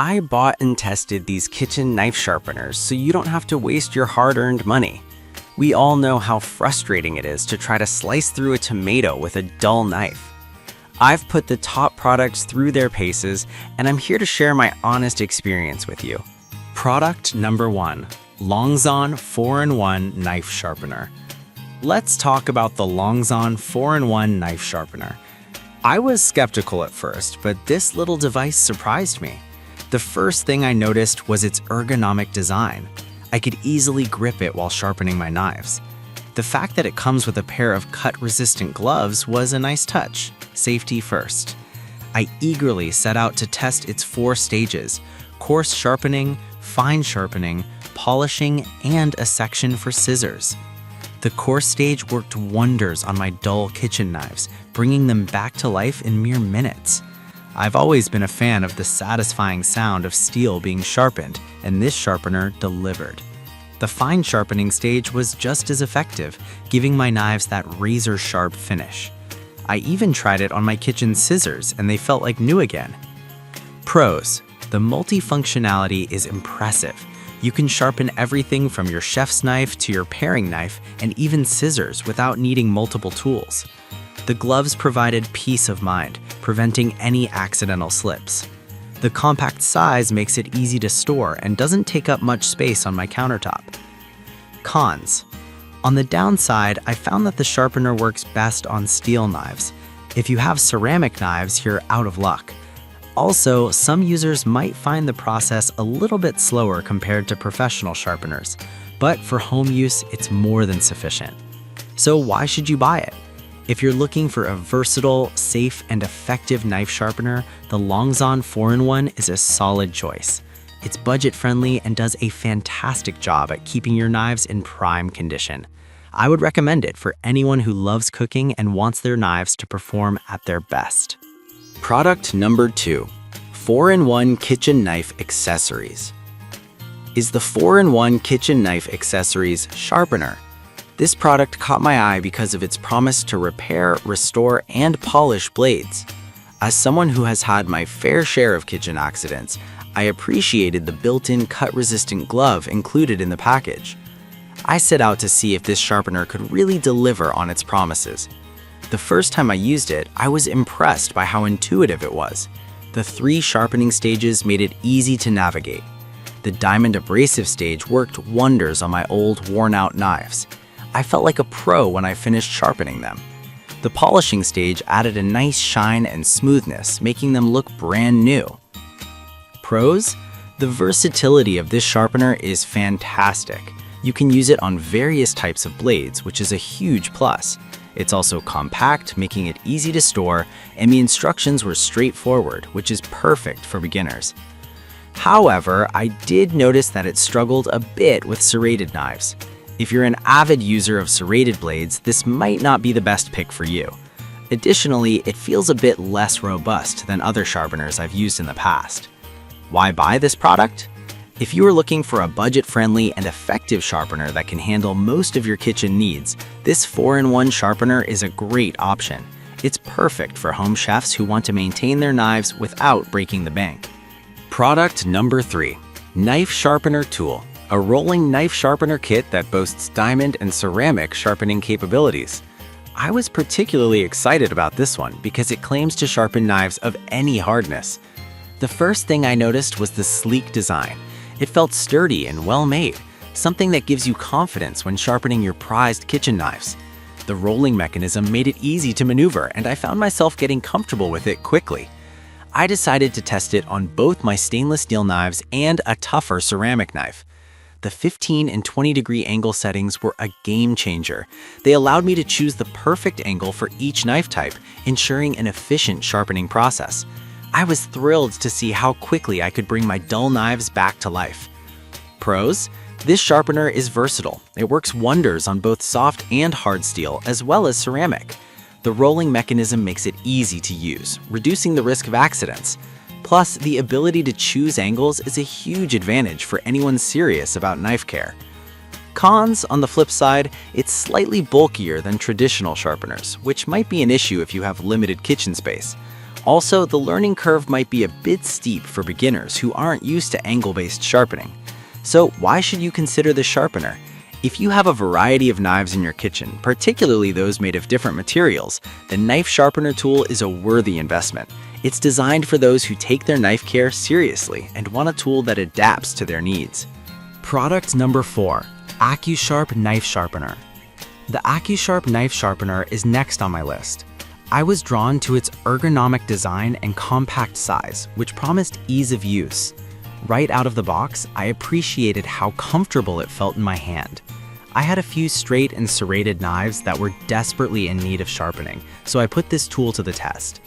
I bought and tested these kitchen knife sharpeners so you don't have to waste your hard-earned money. We all know how frustrating it is to try to slice through a tomato with a dull knife. I've put the top products through their paces, and I'm here to share my honest experience with you. Product number 1, Longzon 4-in-1 Knife Sharpener. Let's talk about the Longzon 4-in-1 Knife Sharpener. I was skeptical at first, but this little device surprised me. The first thing I noticed was its ergonomic design. I could easily grip it while sharpening my knives. The fact that it comes with a pair of cut-resistant gloves was a nice touch. Safety first. I eagerly set out to test its 4 stages: coarse sharpening, fine sharpening, polishing, and a section for scissors. The coarse stage worked wonders on my dull kitchen knives, bringing them back to life in mere minutes. I've always been a fan of the satisfying sound of steel being sharpened, and this sharpener delivered. The fine sharpening stage was just as effective, giving my knives that razor-sharp finish. I even tried it on my kitchen scissors, and they felt like new again. Pros: the multifunctionality is impressive. You can sharpen everything from your chef's knife to your paring knife and even scissors without needing multiple tools. The gloves provided peace of mind, preventing any accidental slips. The compact size makes it easy to store and doesn't take up much space on my countertop. Cons: on the downside, I found that the sharpener works best on steel knives. If you have ceramic knives, you're out of luck. Also, some users might find the process a little bit slower compared to professional sharpeners, but for home use, it's more than sufficient. So why should you buy it? If you're looking for a versatile, safe, and effective knife sharpener, the Longzon 4-in-1 is a solid choice. It's budget-friendly and does a fantastic job at keeping your knives in prime condition. I would recommend it for anyone who loves cooking and wants their knives to perform at their best. Product number 2, 4-in-1 Kitchen Knife Accessories. Is the 4-in-1 Kitchen Knife Accessories Sharpener. This product caught my eye because of its promise to repair, restore, and polish blades. As someone who has had my fair share of kitchen accidents, I appreciated the built-in cut-resistant glove included in the package. I set out to see if this sharpener could really deliver on its promises. The first time I used it, I was impressed by how intuitive it was. The 3 sharpening stages made it easy to navigate. The diamond abrasive stage worked wonders on my old, worn-out knives. I felt like a pro when I finished sharpening them. The polishing stage added a nice shine and smoothness, making them look brand new. Pros: the versatility of this sharpener is fantastic. You can use it on various types of blades, which is a huge plus. It's also compact, making it easy to store, and the instructions were straightforward, which is perfect for beginners. However, I did notice that it struggled a bit with serrated knives. If you're an avid user of serrated blades, this might not be the best pick for you. Additionally, it feels a bit less robust than other sharpeners I've used in the past. Why buy this product? If you are looking for a budget-friendly and effective sharpener that can handle most of your kitchen needs, this 4-in-1 sharpener is a great option. It's perfect for home chefs who want to maintain their knives without breaking the bank. Product number 3, Knife Sharpener Tool, a rolling knife sharpener kit that boasts diamond and ceramic sharpening capabilities. I was particularly excited about this one because it claims to sharpen knives of any hardness. The first thing I noticed was the sleek design. It felt sturdy and well-made, something that gives you confidence when sharpening your prized kitchen knives. The rolling mechanism made it easy to maneuver, and I found myself getting comfortable with it quickly. I decided to test it on both my stainless steel knives and a tougher ceramic knife. The 15 and 20 degree angle settings were a game changer. They allowed me to choose the perfect angle for each knife type, ensuring an efficient sharpening process. I was thrilled to see how quickly I could bring my dull knives back to life. Pros: this sharpener is versatile. It works wonders on both soft and hard steel, as well as ceramic. The rolling mechanism makes it easy to use, reducing the risk of accidents. Plus, the ability to choose angles is a huge advantage for anyone serious about knife care. Cons, on the flip side, it's slightly bulkier than traditional sharpeners, which might be an issue if you have limited kitchen space. Also, the learning curve might be a bit steep for beginners who aren't used to angle-based sharpening. So why should you consider the sharpener? If you have a variety of knives in your kitchen, particularly those made of different materials, the knife sharpener tool is a worthy investment. It's designed for those who take their knife care seriously and want a tool that adapts to their needs. Product number 4, AccuSharp Knife Sharpener. The AccuSharp Knife Sharpener is next on my list. I was drawn to its ergonomic design and compact size, which promised ease of use. Right out of the box, I appreciated how comfortable it felt in my hand. I had a few straight and serrated knives that were desperately in need of sharpening, so I put this tool to the test.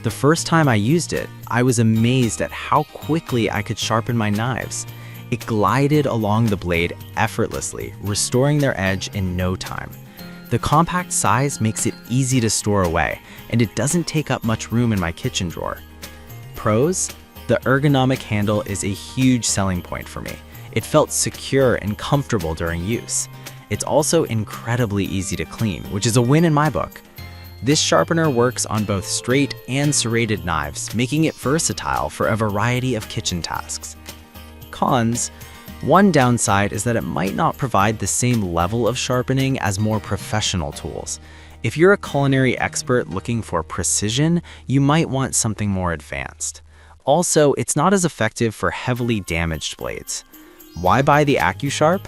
The first time I used it, I was amazed at how quickly I could sharpen my knives. It glided along the blade effortlessly, restoring their edge in no time. The compact size makes it easy to store away, and it doesn't take up much room in my kitchen drawer. Pros: the ergonomic handle is a huge selling point for me. It felt secure and comfortable during use. It's also incredibly easy to clean, which is a win in my book. This sharpener works on both straight and serrated knives, making it versatile for a variety of kitchen tasks. Cons: one downside is that it might not provide the same level of sharpening as more professional tools. If you're a culinary expert looking for precision, you might want something more advanced. Also, it's not as effective for heavily damaged blades. Why buy the AccuSharp?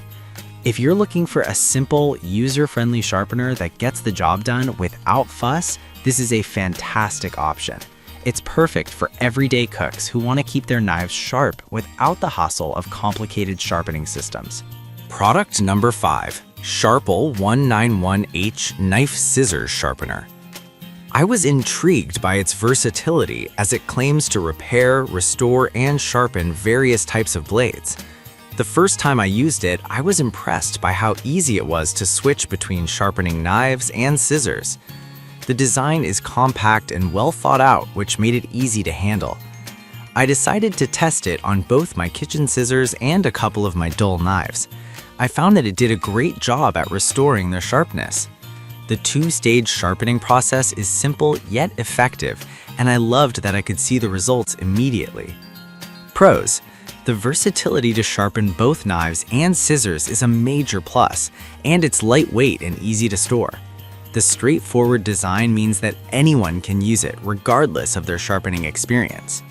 If you're looking for a simple, user-friendly sharpener that gets the job done without fuss, this is a fantastic option. It's perfect for everyday cooks who want to keep their knives sharp without the hassle of complicated sharpening systems. Product number 5, Sharpel 191H Knife Scissors Sharpener. I was intrigued by its versatility as it claims to repair, restore, and sharpen various types of blades. The first time I used it, I was impressed by how easy it was to switch between sharpening knives and scissors. The design is compact and well thought out, which made it easy to handle. I decided to test it on both my kitchen scissors and a couple of my dull knives. I found that it did a great job at restoring their sharpness. The two-stage sharpening process is simple yet effective, and I loved that I could see the results immediately. Pros: the versatility to sharpen both knives and scissors is a major plus, and it's lightweight and easy to store. The straightforward design means that anyone can use it regardless of their sharpening experience.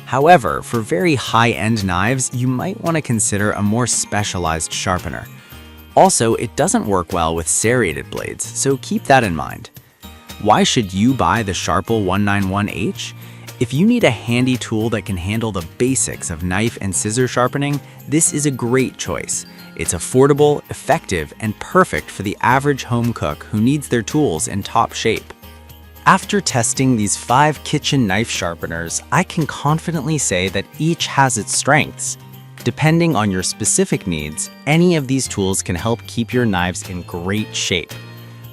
However, for very high-end knives, you might want to consider a more specialized sharpener. Also, it doesn't work well with serrated blades, so keep that in mind. Why should you buy the Sharpel 191H? If you need a handy tool that can handle the basics of knife and scissor sharpening, this is a great choice. It's affordable, effective, and perfect for the average home cook who needs their tools in top shape. After testing these 5 kitchen knife sharpeners, I can confidently say that each has its strengths. Depending on your specific needs, any of these tools can help keep your knives in great shape.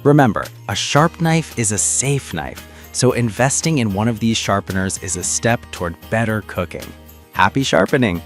Remember, a sharp knife is a safe knife, so investing in one of these sharpeners is a step toward better cooking. Happy sharpening!